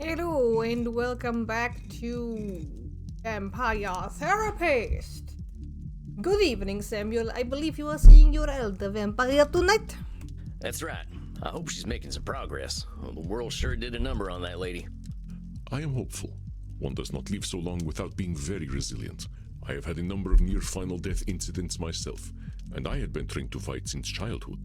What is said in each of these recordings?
Hello and welcome back to Vampire Therapist. Good evening, Samuel. I believe you are seeing your elder vampire tonight. That's right. I hope she's making some progress. Well, the world sure did a number on that lady. I am hopeful. One does not live so long without being very resilient. I have had a number of near-final death incidents myself, and I had been trained to fight since childhood.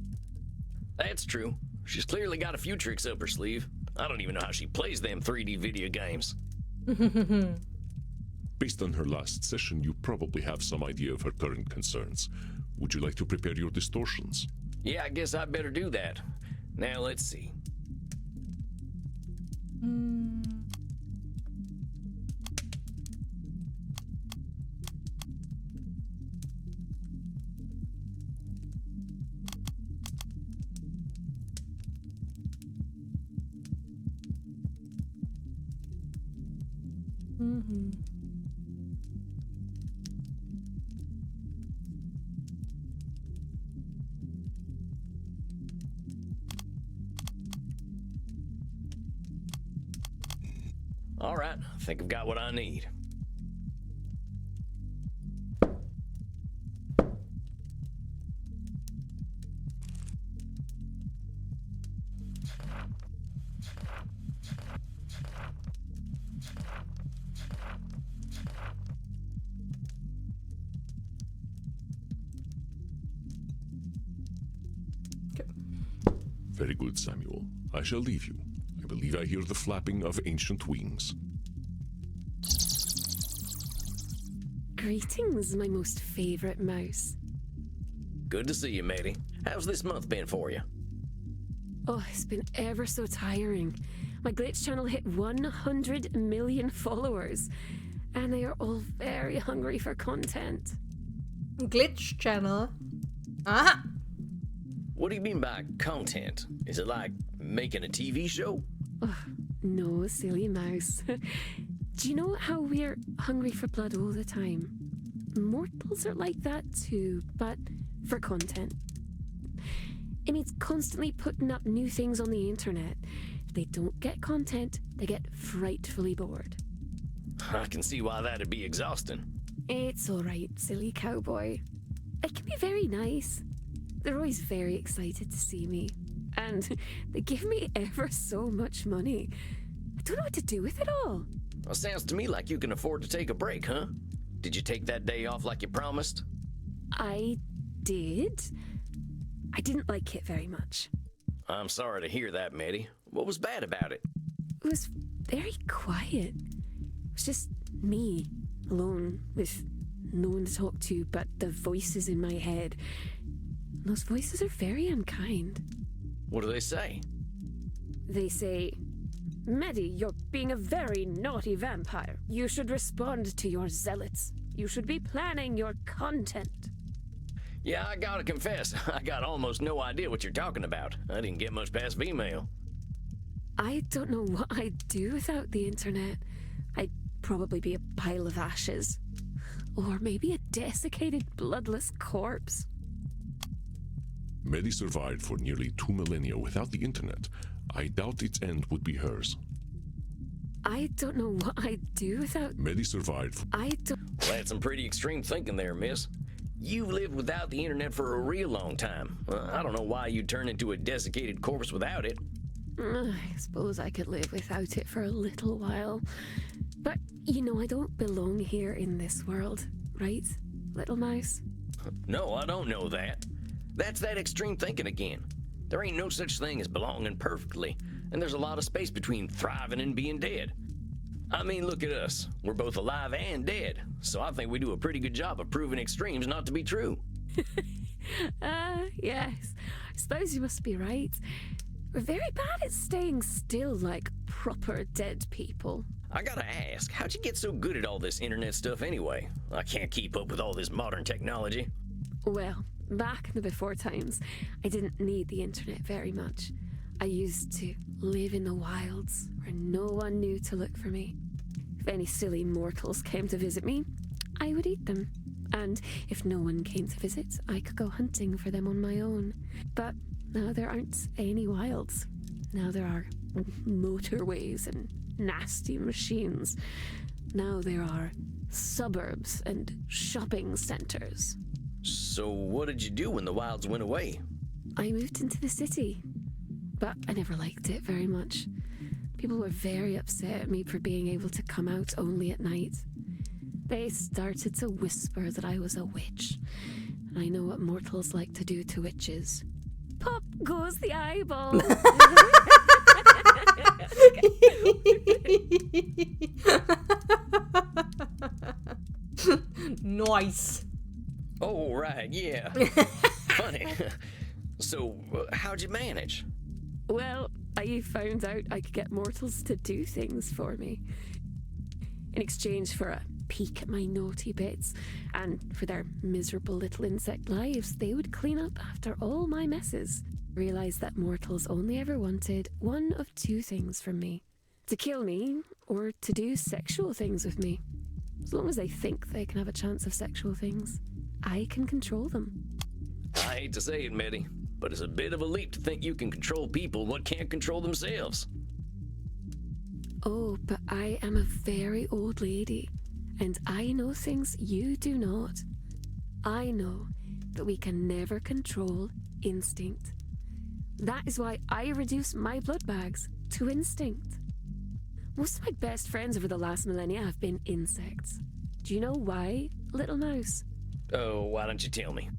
That's true. She's clearly got a few tricks up her sleeve. I don't even know how she plays them 3D video games. Based on her last session, you probably have some idea of her current concerns. Would you like to prepare your distortions? Yeah, I guess I'd better do that. Now, let's see. All right, I think I've got what I need. Very good, Samuel. I shall leave you. I believe I hear the flapping of ancient wings. Greetings, my most favorite mouse. Good to see you, matey. How's this month been for you? Oh, it's been ever so tiring. My glitch channel hit 100 million followers, and they are all very hungry for content. Glitch channel. Aha! What do you mean by content? Is it like making a TV show? Oh, no, silly mouse. Do you know how we're hungry for blood all the time? Mortals are like that too, but for content. It means constantly putting up new things on the internet. If they don't get content, they get frightfully bored. I can see why that'd be exhausting. It's alright, silly cowboy. It can be very nice. They're always very excited to see me. And they give me ever so much money. I don't know what to do with it all. Well, sounds to me like you can afford to take a break, huh? Did you take that day off like you promised? I did. I didn't like it very much. I'm sorry to hear that, matey. What was bad about it? It was very quiet. It was just me, alone, with no one to talk to but the voices in my head. Those voices are very unkind. What do they say? They say, Maddie, you're being a very naughty vampire. You should respond to your zealots. You should be planning your content. Yeah, I gotta confess, I got almost no idea what you're talking about. I didn't get much past female. I don't know what I'd do without the internet. I'd probably be a pile of ashes. Or maybe a desiccated, bloodless corpse. Medi survived for nearly 2 millennia without the internet. I doubt its end would be hers. I don't know what I'd do without... Medi survived. I don't... Well, that's some pretty extreme thinking there, miss. You've lived without the internet for a real long time. I don't know why you'd turn into a desiccated corpse without it. I suppose I could live without it for a little while. But, you know, I don't belong here in this world, right, little mouse? No, I don't know that. That's that extreme thinking again. There ain't no such thing as belonging perfectly, and there's a lot of space between thriving and being dead. I mean, look at us. We're both alive and dead, so I think we do a pretty good job of proving extremes not to be true. Yes. I suppose you must be right. We're very bad at staying still like proper dead people. I gotta ask, how'd you get so good at all this internet stuff anyway? I can't keep up with all this modern technology. Well, back in the before times, I didn't need the internet very much. I used to live in the wilds where no one knew to look for me. If any silly mortals came to visit me, I would eat them. And if no one came to visit, I could go hunting for them on my own. But now there aren't any wilds. Now there are motorways and nasty machines. Now there are suburbs and shopping centres. So what did you do when the wilds went away? I moved into the city, but I never liked it very much. People were very upset at me for being able to come out only at night. They started to whisper that I was a witch. And I know what mortals like to do to witches. Pop goes the eyeball. Nice. Oh, right, yeah. Funny. So, how'd you manage? Well, I found out I could get mortals to do things for me. In exchange for a peek at my naughty bits, and for their miserable little insect lives, they would clean up after all my messes. Realised that mortals only ever wanted one of two things from me: to kill me, or to do sexual things with me. As long as they think they can have a chance of sexual things, I can control them. I hate to say it, Meddy, but it's a bit of a leap to think you can control people what can't control themselves. Oh, but I am a very old lady, and I know things you do not. I know that we can never control instinct. That is why I reduce my blood bags to instinct. Most of my best friends over the last millennia have been insects. Do you know why, little mouse? Oh, why don't you tell me?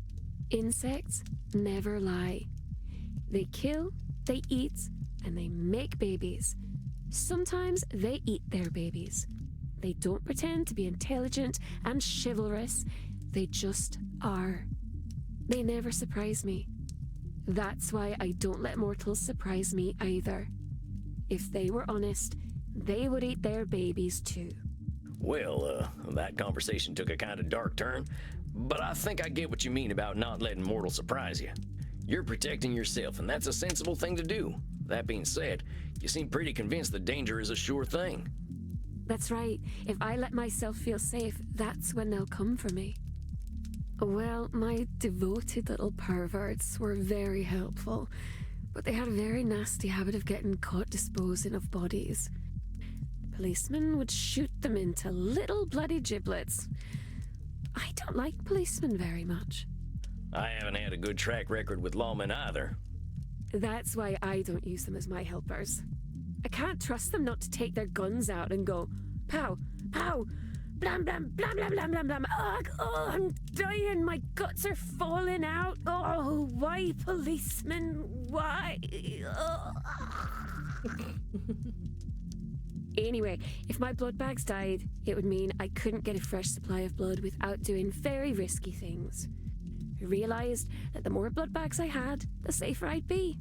Insects never lie. They kill, they eat, and they make babies. Sometimes they eat their babies. They don't pretend to be intelligent and chivalrous. They just are. They never surprise me. That's why I don't let mortals surprise me either. If they were honest, they would eat their babies too. Well, that conversation took a kind of dark turn, but I think I get what you mean about not letting mortals surprise you. You're protecting yourself, and that's a sensible thing to do. That being said, you seem pretty convinced that danger is a sure thing. That's right. If I let myself feel safe, that's when they'll come for me. Well, my devoted little perverts were very helpful, but they had a very nasty habit of getting caught disposing of bodies. Policemen would shoot them into little bloody giblets. I don't like policemen very much. I haven't had a good track record with lawmen either. That's why I don't use them as my helpers. I can't trust them not to take their guns out and go, pow, pow, blam, blam, blam, blam, blam, blam, blam. Ugh, oh, I'm dying. My guts are falling out. Oh, why, policemen? Why? Anyway, if my blood bags died, it would mean I couldn't get a fresh supply of blood without doing very risky things. I realised that the more blood bags I had, the safer I'd be.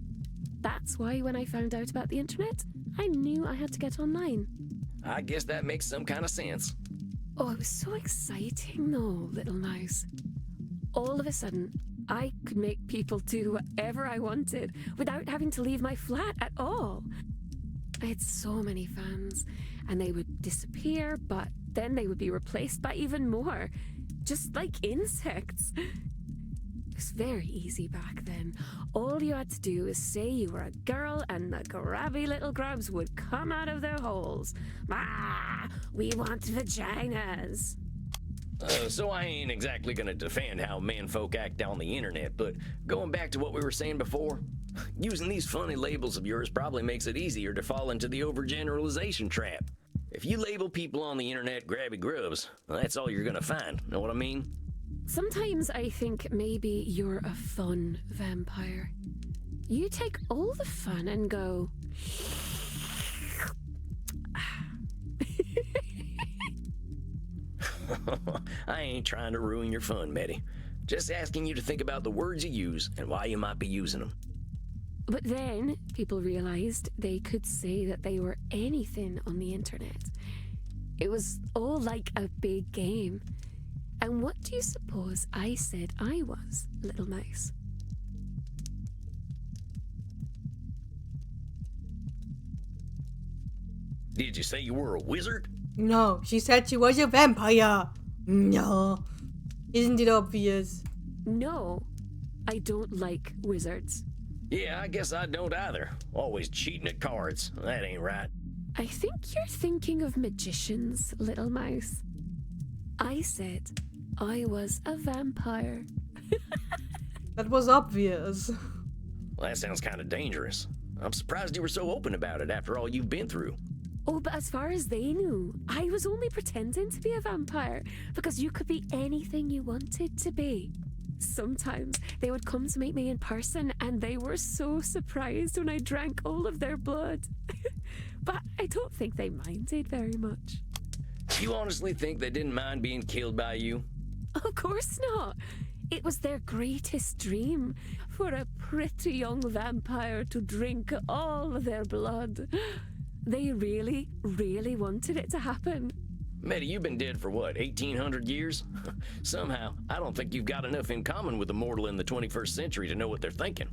That's why when I found out about the internet, I knew I had to get online. I guess that makes some kind of sense. Oh, it was so exciting though, little mouse. All of a sudden, I could make people do whatever I wanted without having to leave my flat at all. I had so many fans, and they would disappear, but then they would be replaced by even more, just like insects. It was very easy back then. All you had to do is say you were a girl and the grabby little grubs would come out of their holes. Ah, we want vaginas. So I ain't exactly gonna defend how menfolk act on the internet, but going back to what we were saying before, using these funny labels of yours probably makes it easier to fall into the overgeneralization trap. If you label people on the internet grabby grubs, well, that's all you're gonna find, know what I mean? Sometimes I think maybe you're a fun vampire. You take all the fun and go... I ain't trying to ruin your fun, Meddy. Just asking you to think about the words you use and why you might be using them. But then people realized they could say that they were anything on the internet. It was all like a big game. And what do you suppose I said I was, little mouse? Did you say you were a wizard? No, she said she was a vampire. No. Isn't it obvious? No, I don't like wizards. Yeah, I guess I don't either. Always cheating at cards. That ain't right. I think you're thinking of magicians, little mouse. I said I was a vampire. That was obvious. Well, that sounds kind of dangerous. I'm surprised you were so open about it after all you've been through. Oh, but as far as they knew, I was only pretending to be a vampire because you could be anything you wanted to be. Sometimes they would come to meet me in person and they were so surprised when I drank all of their blood. But I don't think they minded very much. You honestly think they didn't mind being killed by you? Of course not. It was their greatest dream for a pretty young vampire to drink all their blood. They really, really wanted it to happen. Medi, you've been dead for what, 1800 years? Somehow, I don't think you've got enough in common with the mortal in the 21st century to know what they're thinking.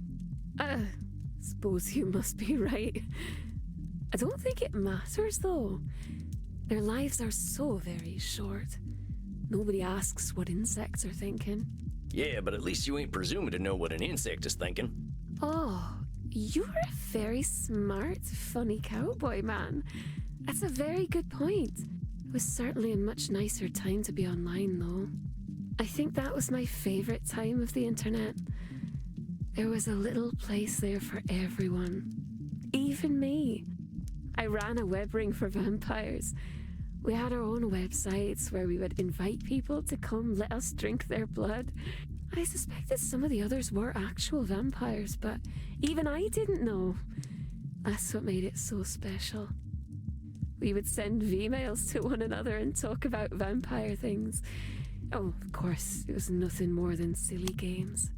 Suppose you must be right. I don't think it matters, though. Their lives are so very short. Nobody asks what insects are thinking. Yeah, but at least you ain't presuming to know what an insect is thinking. Oh, you're a very smart, funny cowboy, man. That's a very good point. It was certainly a much nicer time to be online, though. I think that was my favorite time of the internet. There was a little place there for everyone. Even me. I ran a web ring for vampires. We had our own websites where we would invite people to come let us drink their blood. I suspected some of the others were actual vampires, but even I didn't know. That's what made it so special. We would send V-mails to one another and talk about vampire things. Oh, of course, it was nothing more than silly games.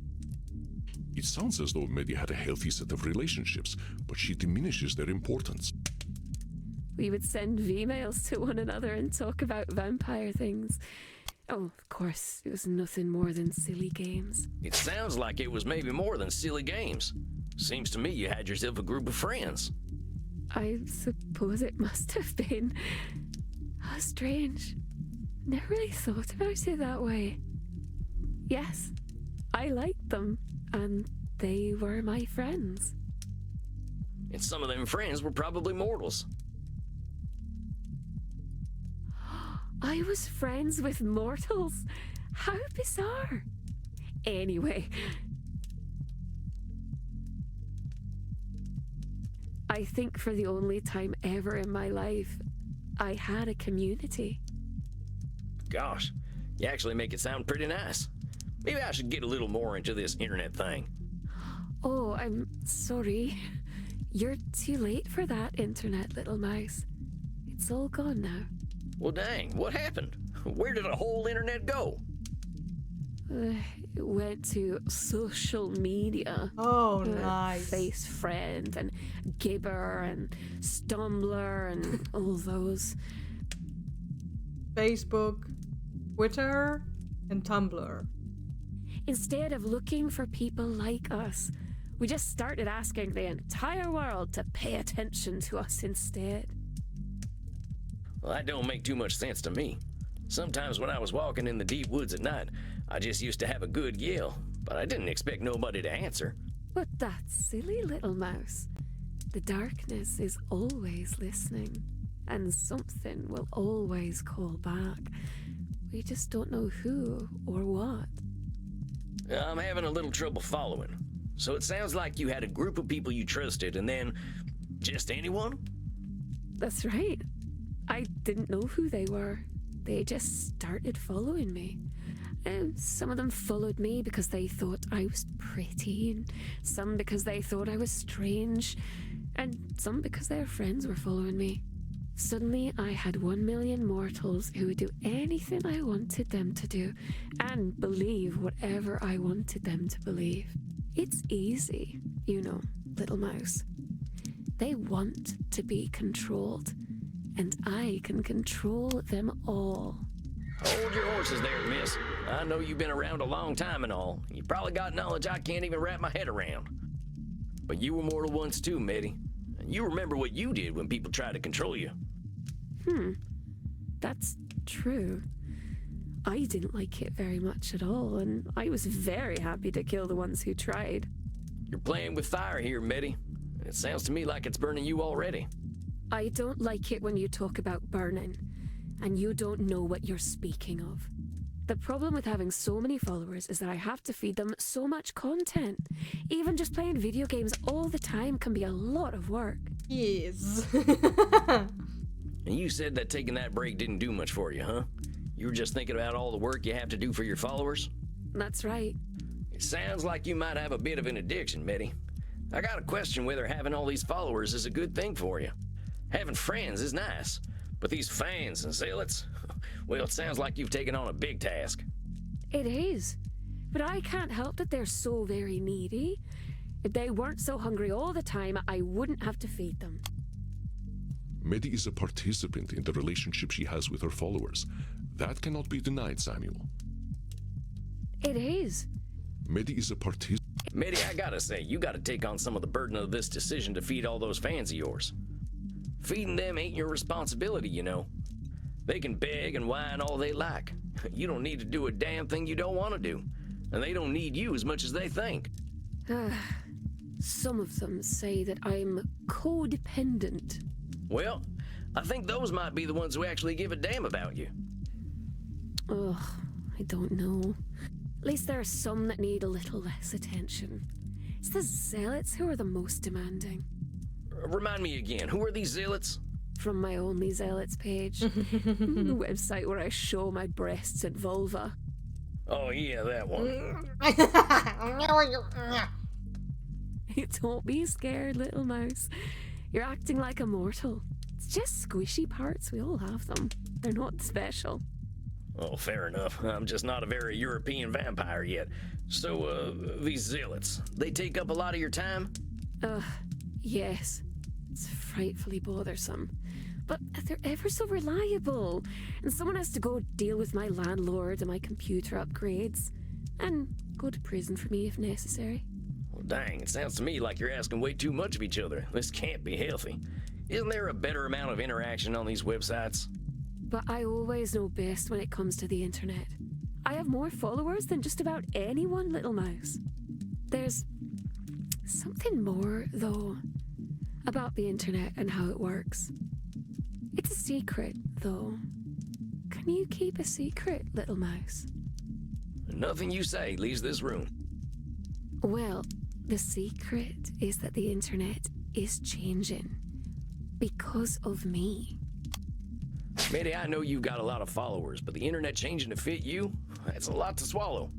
It sounds as though Medi had a healthy set of relationships, but she diminishes their importance. We would send V-mails to one another and talk about vampire things. Oh, of course, it was nothing more than silly games. It sounds like it was maybe more than silly games. Seems to me you had yourself a group of friends. I suppose it must have been. How strange. Never really thought about it that way. Yes, I liked them, and they were my friends. And some of them friends were probably mortals. I was friends with mortals. How bizarre. Anyway, I think for the only time ever in my life, I had a community. Gosh, you actually make it sound pretty nice. Maybe I should get a little more into this internet thing. Oh, I'm sorry. You're too late for that, internet little mouse. It's all gone now. Well, dang, what happened? Where did the whole internet go? It went to social media. Oh, nice. Face Friend and Gibber and Stumbler and all those. Facebook, Twitter, and Tumblr. Instead of looking for people like us, we just started asking the entire world to pay attention to us instead. Well, that don't make too much sense to me. Sometimes when I was walking in the deep woods at night, I just used to have a good yell, but I didn't expect nobody to answer. But that silly little mouse. The darkness is always listening, and something will always call back. We just don't know who or what. I'm having a little trouble following. So it sounds like you had a group of people you trusted, and then just anyone? That's right. I didn't know who they were. They just started following me. Some of them followed me because they thought I was pretty, and some because they thought I was strange, and some because their friends were following me. Suddenly, I had 1 million mortals who would do anything I wanted them to do, and believe whatever I wanted them to believe. It's easy, you know, little mouse. They want to be controlled, and I can control them all. Hold your horses there, miss. I know you've been around a long time and all. You probably got knowledge I can't even wrap my head around. But you were mortal once too, Medi. And you remember what you did when people tried to control you. That's true. I didn't like it very much at all, and I was very happy to kill the ones who tried. You're playing with fire here, Medi. It sounds to me like it's burning you already. I don't like it when you talk about burning, and you don't know what you're speaking of. The problem with having so many followers is that I have to feed them so much content. Even just playing video games all the time can be a lot of work. Yes. And you said that taking that break didn't do much for you, huh? You were just thinking about all the work you have to do for your followers? That's right. It sounds like you might have a bit of an addiction, Medi. I gotta question whether having all these followers is a good thing for you. Having friends is nice, but these fans and zealots, well, it sounds like you've taken on a big task. It is. But I can't help that they're so very needy. If they weren't so hungry all the time, I wouldn't have to feed them. Medi is a participant in the relationship she has with her followers. That cannot be denied, Samuel. It is. Medi is a participant. Medi, I gotta say, you gotta take on some of the burden of this decision to feed all those fans of yours. Feeding them ain't your responsibility, you know. They can beg and whine all they like. You don't need to do a damn thing you don't want to do. And they don't need you as much as they think. Some of them say that I'm codependent. Well, I think those might be the ones who actually give a damn about you. Ugh, I don't know. At least there are some that need a little less attention. It's the zealots who are the most demanding. Remind me again, who are these zealots? From my Only Zealots page. The website where I show my breasts and vulva. Oh yeah, that one. Don't be scared, little mouse. You're acting like a mortal. It's just squishy parts, we all have them. They're not special. Oh, fair enough. I'm just not a very European vampire yet. So, these zealots, they take up a lot of your time? Yes. It's frightfully bothersome. But they're ever so reliable. And someone has to go deal with my landlord and my computer upgrades. And go to prison for me if necessary. Well, dang, it sounds to me like you're asking way too much of each other. This can't be healthy. Isn't there a better amount of interaction on these websites? But I always know best when it comes to the internet. I have more followers than just about anyone, little mouse. There's something more, though, about the internet and how it works. It's a secret, though. Can you keep a secret, little mouse? Nothing you say leaves this room. Well, the secret is that the internet is changing. Because of me. Medi, I know you've got a lot of followers, but the internet changing to fit you? That's a lot to swallow.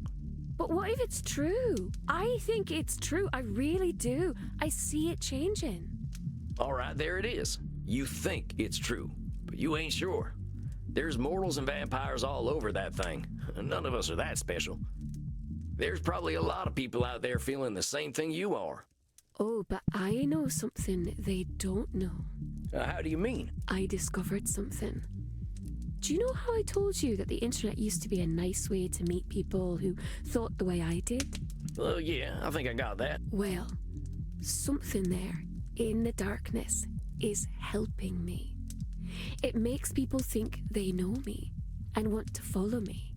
But what if it's true? I think it's true. I really do. I see it changing. All right, there it is. You think it's true, but you ain't sure. There's mortals and vampires all over that thing. None of us are that special. There's probably a lot of people out there feeling the same thing you are. Oh, but I know something they don't know. How do you mean? I discovered something. Do you know how I told you that the internet used to be a nice way to meet people who thought the way I did? Well, yeah, I think I got that. Well, something there in the darkness is helping me. It makes people think they know me and want to follow me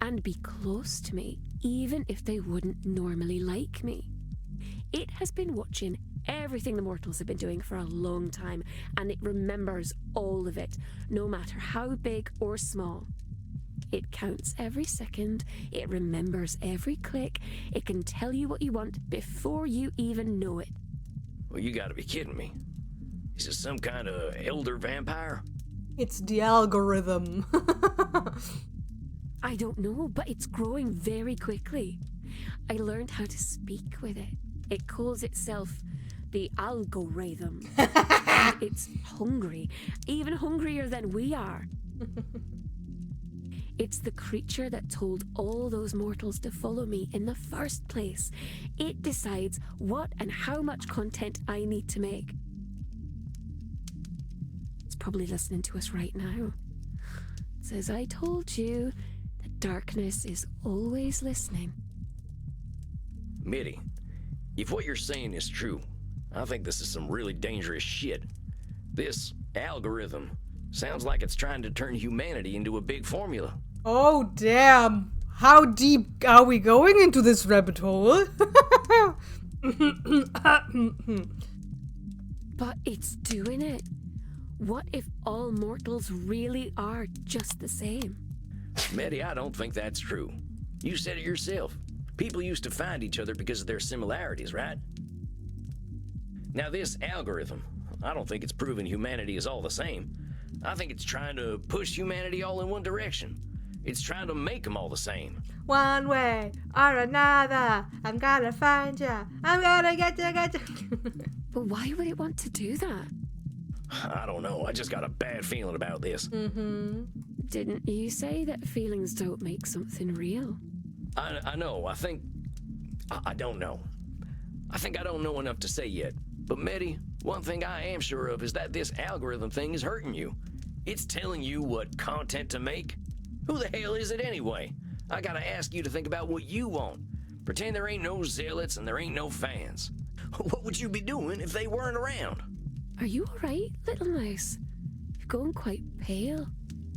and be close to me, even if they wouldn't normally like me. It has been watching everything the mortals have been doing for a long time, and it remembers all of it, no matter how big or small. It counts every second, it remembers every click, it can tell you what you want before you even know it. Well, you gotta be kidding me. Is this some kind of elder vampire? It's the algorithm. I don't know, but it's growing very quickly. I learned how to speak with it. It calls itself the algorithm. And it's hungry, even hungrier than we are. It's the creature that told all those mortals to follow me in the first place. It decides what and how much content I need to make. It's probably listening to us right now. It says, I told you, the darkness is always listening. Medi, if what you're saying is true, I think this is some really dangerous shit. This algorithm sounds like it's trying to turn humanity into a big formula. Oh, damn. How deep are we going into this rabbit hole? But it's doing it. What if all mortals really are just the same? Medi, I don't think that's true. You said it yourself. People used to find each other because of their similarities, right? Now this algorithm, I don't think it's proven humanity is all the same. I think it's trying to push humanity all in one direction. It's trying to make them all the same. One way or another, I'm gonna find ya. I'm gonna get ya. But why would it want to do that? I don't know. I just got a bad feeling about this. Didn't you say that feelings don't make something real? I know. I don't know. I think I don't know enough to say yet. But Medi, one thing I am sure of is that this algorithm thing is hurting you. It's telling you what content to make. Who the hell is it anyway? I gotta ask you to think about what you want. Pretend there ain't no zealots and there ain't no fans. What would you be doing if they weren't around? Are you alright, little mouse? You're going quite pale,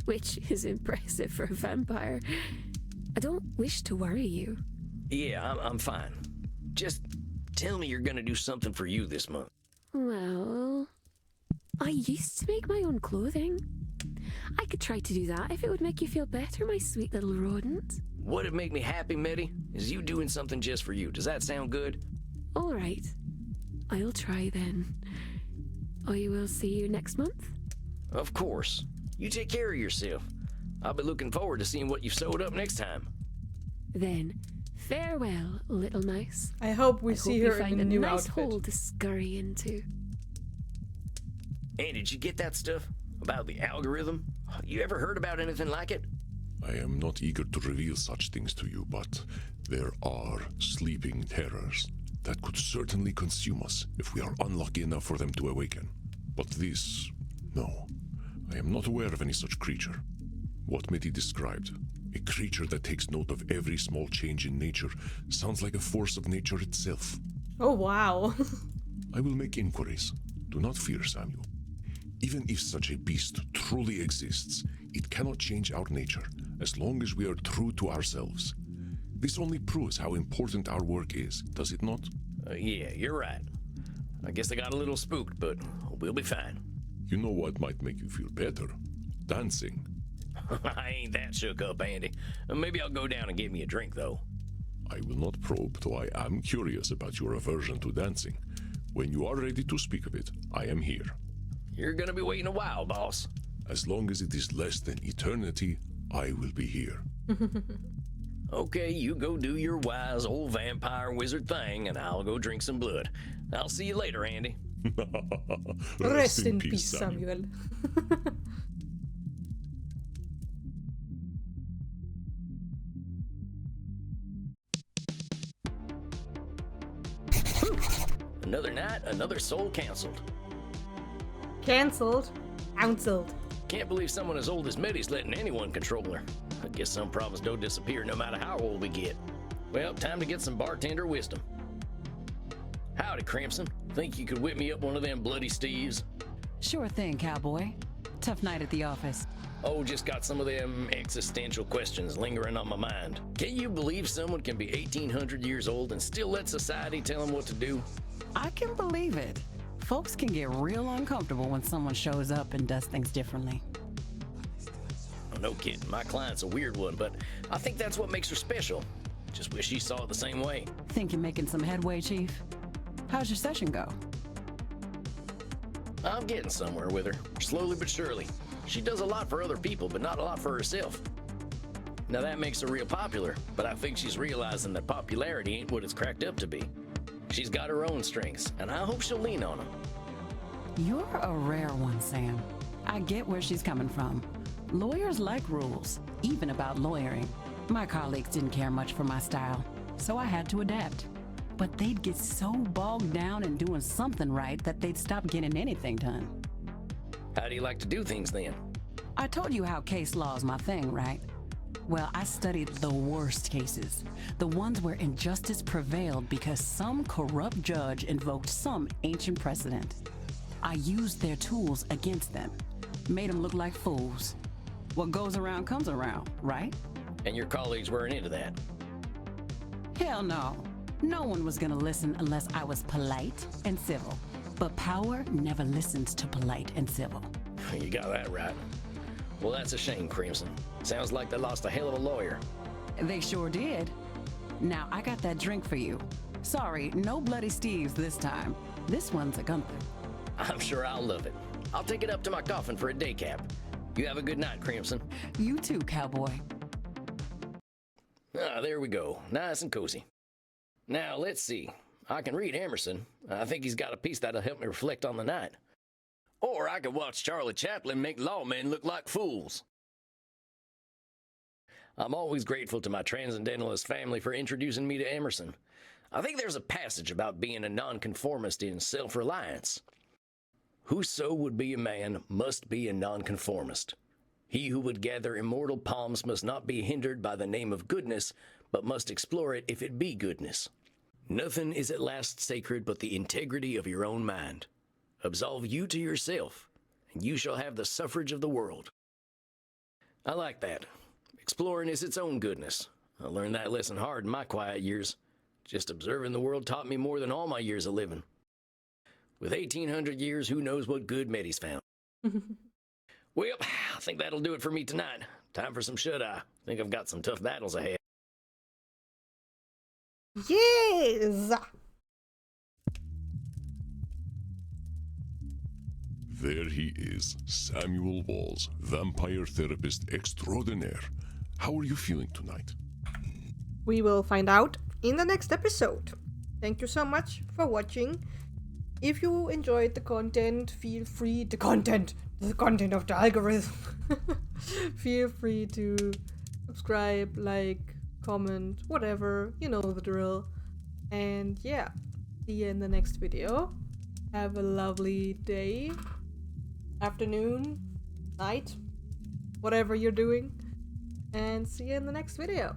which is impressive for a vampire. I don't wish to worry you. Yeah, I'm fine. Just tell me you're gonna do something for you this month. Well, I used to make my own clothing. I could try to do that if it would make you feel better, my sweet little rodent. What'd make me happy, Medi, is you doing something just for you. Does that sound good? Alright, I'll try then. I will see you next month. Of course. You take care of yourself. I'll be looking forward to seeing what you've sewed up next time. Then, farewell, little mouse. I hope we I see hope her you in find a a new nice outfit. hole to scurry into. Hey, did you get that stuff about the algorithm? You ever heard about anything like it? I am not eager to reveal such things to you, but there are sleeping terrors that could certainly consume us if we are unlucky enough for them to awaken. But this, no. I am not aware of any such creature. What Mitty described, a creature that takes note of every small change in nature, sounds like a force of nature itself. Oh, wow. I will make inquiries. Do not fear, Samuel. Even if such a beast truly exists, it cannot change our nature, as long as we are true to ourselves. This only proves how important our work is, does it not? Yeah, you're right. I guess I got a little spooked, but we'll be fine. You know what might make you feel better? Dancing. I ain't that shook up, Andy. Maybe I'll go down and get me a drink, though. I will not probe, though I am curious about your aversion to dancing. When you are ready to speak of it, I am here. You're gonna be waiting a while, boss. As long as it is less than eternity, I will be here. Okay, you go do your wise old vampire wizard thing, and I'll go drink some blood. I'll see you later, Andy. Rest in peace, Samuel. Another night, another soul canceled. Cancelled. Cancelled. Can't believe someone as old as Medi's letting anyone control her. I guess some problems don't disappear no matter how old we get. Well, time to get some bartender wisdom. Howdy, Crimson. Think you could whip me up one of them bloody steves? Sure thing, cowboy. Tough night at the office. Oh, just got some of them existential questions lingering on my mind. Can you believe someone can be 1,800 years old and still let society tell them what to do? I can believe it. Folks can get real uncomfortable when someone shows up and does things differently. No kidding, my client's a weird one, but I think that's what makes her special. Just wish she saw it the same way. Think you're making some headway, Chief? How's your session go? I'm getting somewhere with her, slowly but surely. She does a lot for other people, but not a lot for herself. Now that makes her real popular, but I think she's realizing that popularity ain't what it's cracked up to be. She's got her own strengths, and I hope she'll lean on them. You're a rare one, Sam. I get where she's coming from. Lawyers like rules, even about lawyering. My colleagues didn't care much for my style, so I had to adapt. But they'd get so bogged down in doing something right that they'd stop getting anything done. How do you like to do things then? I told you how case law is my thing, right? Well, I studied the worst cases, the ones where injustice prevailed because some corrupt judge invoked some ancient precedent. I used their tools against them, made them look like fools. What goes around comes around, right? And your colleagues weren't into that. Hell no. No one was gonna listen unless I was polite and civil. But power never listens to polite and civil. You got that right. Well, that's a shame, Crimson. Sounds like they lost a hell of a lawyer. They sure did. Now, I got that drink for you. Sorry, no bloody Steves this time. This one's a Gunther. I'm sure I'll love it. I'll take it up to my coffin for a day cap. You have a good night, Crimson. You too, cowboy. Ah, there we go. Nice and cozy. Now, let's see. I can read Emerson. I think he's got a piece that'll help me reflect on the night. Or I could watch Charlie Chaplin make lawmen look like fools. I'm always grateful to my transcendentalist family for introducing me to Emerson. I think there's a passage about being a nonconformist in self-reliance. Whoso would be a man must be a nonconformist. He who would gather immortal palms must not be hindered by the name of goodness, but must explore it if it be goodness. Nothing is at last sacred but the integrity of your own mind. Absolve you to yourself, and you shall have the suffrage of the world. I like that. Exploring is its own goodness. I learned that lesson hard in my quiet years. Just observing the world taught me more than all my years of living. With 1,800 years, who knows what good Meddy's found. Well, I think that'll do it for me tonight. Time for some shut-eye. Think I've got some tough battles ahead. Yes! There he is, Samuel Walls, vampire therapist extraordinaire. How are you feeling tonight? We will find out in the next episode. Thank you so much for watching. If you enjoyed the content, feel free the content of the algorithm. Feel free to subscribe, like, comment, whatever, you know the drill. And yeah, see you in the next video. Have a lovely day, afternoon, night, whatever you're doing, and see you in the next video.